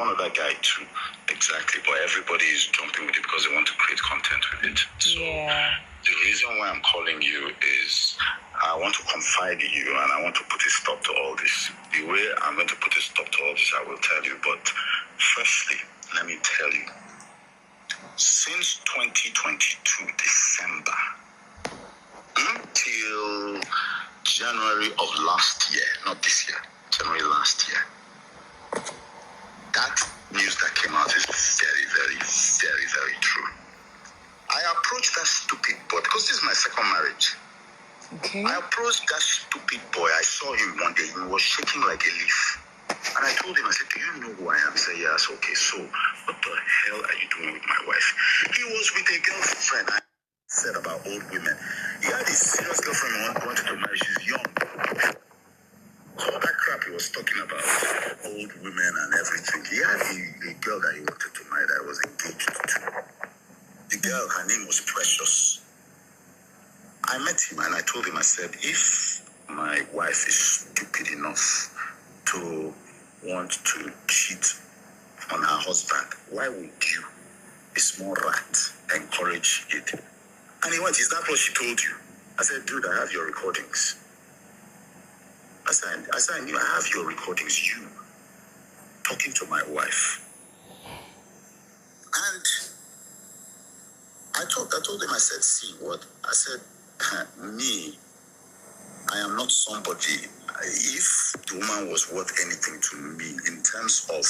one other guy too. Exactly. But everybody is jumping with it because they want to create content with it. So the reason why I'm calling you is I want to confide in you and I want to put a stop to all this. The way I'm going to put a stop to all this, I will tell you. But firstly, let me tell you, since 2022 December until January of last year, not this year, January last year, that news that came out is very, very, very, very true. I approached that stupid boy because this is my second marriage. Okay. I approached that stupid boy. I saw him one day. He was shaking like a leaf. And I told him, I said, do you know who I am? He said, yes. Okay, so what the hell are you doing with my wife? He was with a girlfriend. I said about old women. He had a serious girlfriend who wanted to marry. She's young. So that crap he was talking about, old women and everything. He had a girl that he wanted to marry that I was engaged to. The girl, her name was Precious. I met him and I told him, I said, if my wife is stupid enough to want to cheat on her husband, why would you, a small rat, encourage it? And he went, is that what she told you? I said, dude, I have your recordings. I said, I knew I have your recordings, you talking to my wife. And I told him, I said, see what? I said, me, I am not somebody. If the woman was worth anything to me in terms of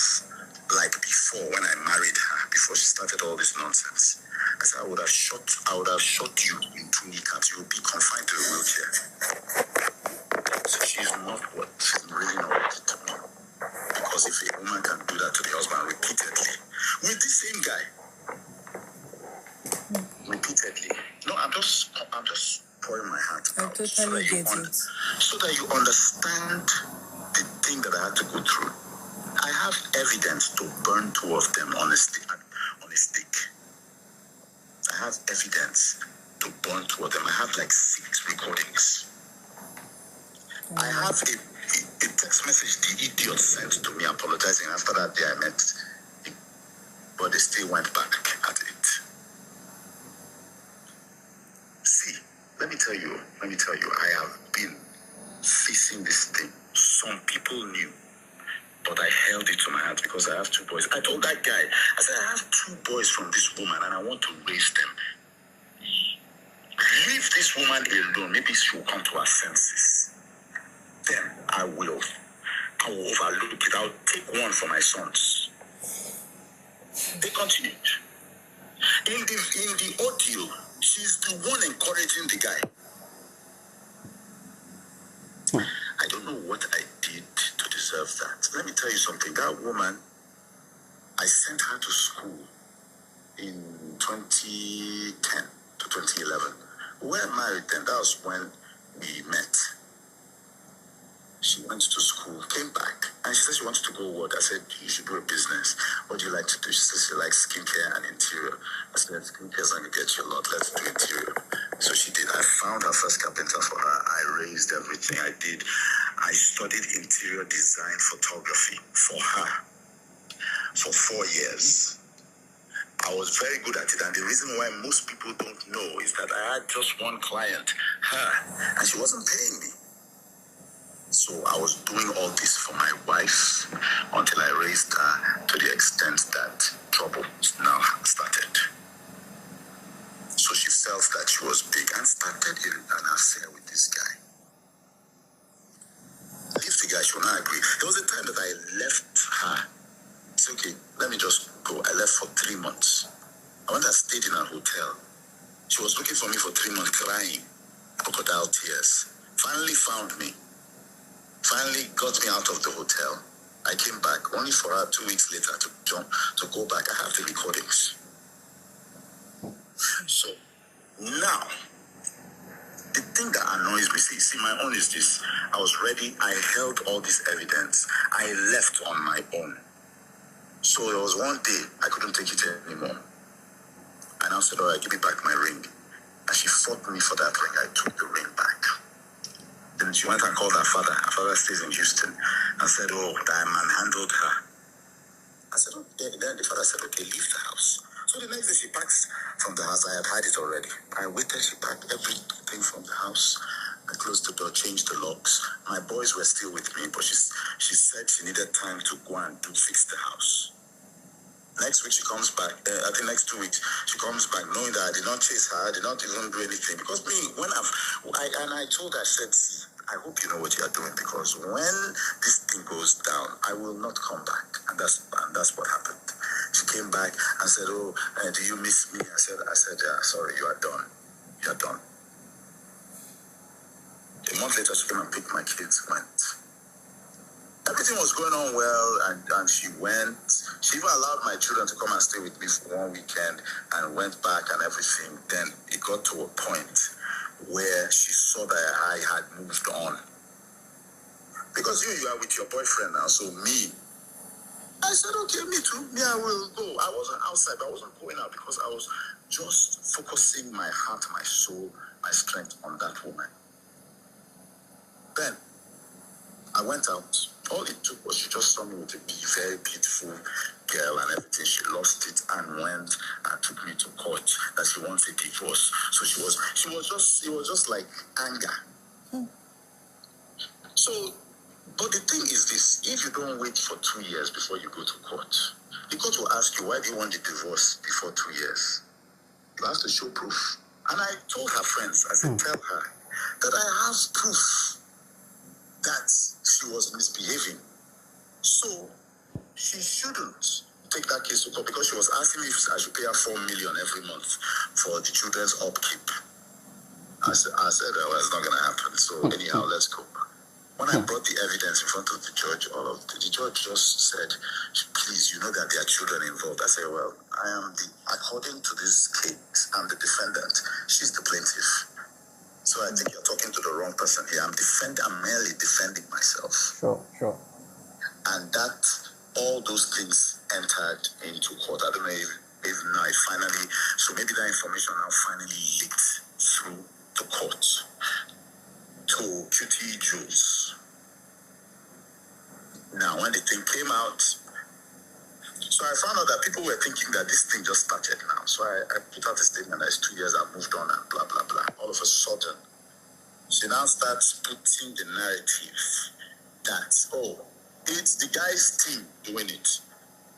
like before when I married her, before she started all this nonsense, I said I would have shot you in 2 kneecaps. You would be confined to a wheelchair. So she's really not worth to me. Because if a woman can do that to the husband repeatedly, with the same guy, repeatedly. No, I'm just pouring my heart out. I totally get it. So that you understand the thing that I had to go through. I have evidence to burn 2 of them on a stick. I have evidence to burn 2 of them. I have like 6 recordings. I have a text message the idiot sent to me apologizing. After that day I met him, but they still went back at it. See, let me tell you, I have been facing this thing. Some people knew, but I held it to my heart because I have 2 boys. I told that guy, I said, I have 2 boys from this woman and I want to raise them. Leave this woman alone. Maybe she will come to her senses. Then I will overlook it. I'll take one for my sons. They continued. In the audio, she's the one encouraging the guy. I don't know what I did to deserve that. Let me tell you something. That woman, I sent her to school in 2010 to 2011. We were married then. That was when we met. She went to school, came back, and she said she wanted to go work. I said, you should do a business. What do you like to do? She said she likes skincare and interior. I said, skincare is going to get you a lot. Let's do interior. So she did. I found her first carpenter for her. I raised everything I did. I studied interior design photography for her for 4 years. I was very good at it. And the reason why most people don't know is that I had just one client, her, and she wasn't paying me. So I was doing all this for my wife until I raised her to the extent that trouble now started. So she felt that she was big and started an affair with this guy. Leave the guy, she will not agree. There was a time that I left her. It's okay, let me just go. I left for 3 months. I went and stayed in a hotel. She was looking for me for 3 months, crying, crocodile tears. Finally found me. Finally got me out of the hotel. I came back only for her 2 weeks later to go back. I have the recordings. So now, the thing that annoys me, see, my own is this. I was ready. I held all this evidence. I left on my own. So there was one day I couldn't take it anymore. And I said, all right, give me back my ring. And she fought me for that ring. I took the ring back. Then she went and called her father. Her father stays in Houston. And said, oh, that man handled her. I said, okay. Then the father said, okay, leave the house. So the next day she packs from the house. I had had it already. I waited, she packed everything from the house. I closed the door, changed the locks. My boys were still with me, but she said she needed time to go and fix the house. Next week she comes back, I think next 2 weeks, she comes back knowing that I did not chase her, I did not even do anything. Because me, when I told her, I said, see, I hope you know what you are doing, because when this thing goes down, I will not come back. And that's what happened. She came back and said, oh, do you miss me? I said, yeah, sorry, you are done. You are done. A month later, she came and picked my kids, went. Everything was going on well, and she went. She even allowed my children to come and stay with me for one weekend and went back and everything. Then it got to a point where she saw that I had moved on. Because you are with your boyfriend now, so me, I said, okay, me too. Me, I will go. I wasn't outside, but I wasn't going out because I was just focusing my heart, my soul, my strength on that woman. Then I went out. All it took was she just saw me with a very beautiful girl and everything. She lost it and went and took me to court that she wants a divorce. So it was just like anger. So, but the thing is this, if you don't wait for 2 years before you go to court, the court will ask you, why do you want the divorce before 2 years? You have to show proof. And I told her friends, I said, tell her that I have proof that she was misbehaving. So she shouldn't take that case to court because she was asking me if I should pay her 4 million every month for the children's upkeep. I said, well, it's not going to happen. So anyhow, let's go. When I brought the evidence in front of the judge, the judge just said, please, you know that there are children involved. I said, well, according to this case, I'm the defendant. She's the plaintiff. So I think you're talking to the wrong person here. I'm merely defending myself. Sure. And that, all those things entered into court. I don't know if now it finally, so maybe that information now finally leaked through the court to QT Jules. Now, when the thing came out, so I found out that people were thinking that this thing just started now. So I put out a statement that it's 2 years I've moved on and blah, blah, blah. All of a sudden, she now starts putting the narrative that, oh, it's the guy's team doing it.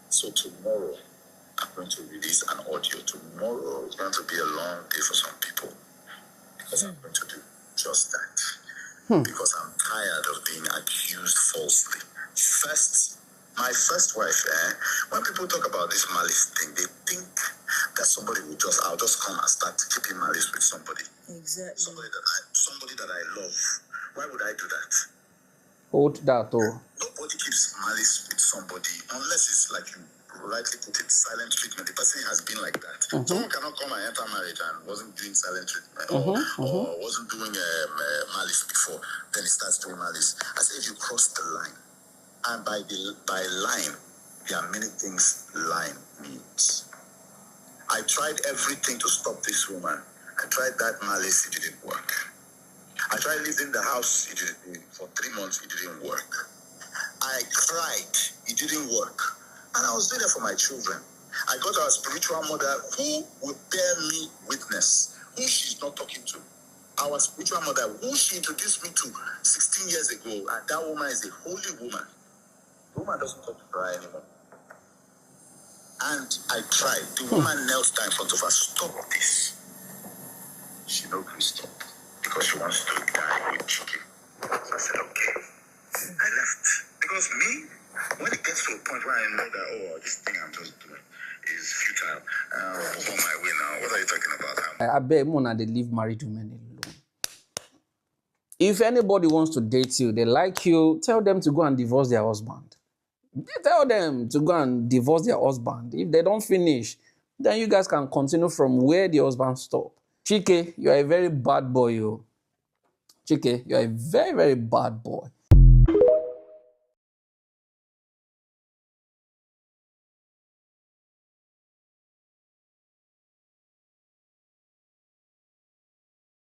So tomorrow, I'm going to release an audio. Tomorrow is going to be a long day for some people because I'm going to do just that. Because I'm tired of being accused falsely. My first wife, when people talk about this malice thing, they think that I'll just come and start keeping malice with somebody. Exactly. Somebody that I love. Why would I do that? Hold that, oh. Nobody keeps malice with somebody unless it's like you rightly put it, silent treatment. The person has been like that. Someone cannot come and enter marriage and wasn't doing silent treatment or wasn't doing malice before. Then he starts doing malice. I say if you cross the line, and by line, there are many things line means. I tried everything to stop this woman. I tried that malice, it didn't work. I tried leaving the house, for 3 months, it didn't work. I cried, it didn't work. And I was doing it for my children. I got our spiritual mother who would bear me witness, who she's not talking to. Our spiritual mother, who she introduced me to 16 years ago, and that woman is a holy woman. The woman doesn't talk to her anymore. And I tried. The woman knelt down in front of her. Stop this. She knows me stop because she wants to die with Chike. So I said, okay. I left. Because me, when it gets to a point where I know that, this thing I'm just doing is futile, I'm on my way now. What are you talking about? I beg Mona, they leave married women alone. If anybody wants to date you, they like you, tell them to go and divorce their husband. Tell them to go and divorce their husband. If they don't finish, then you guys can continue from where the husband stopped. Chike, you are a very bad boy, yo. Chike, you are a very, very bad boy.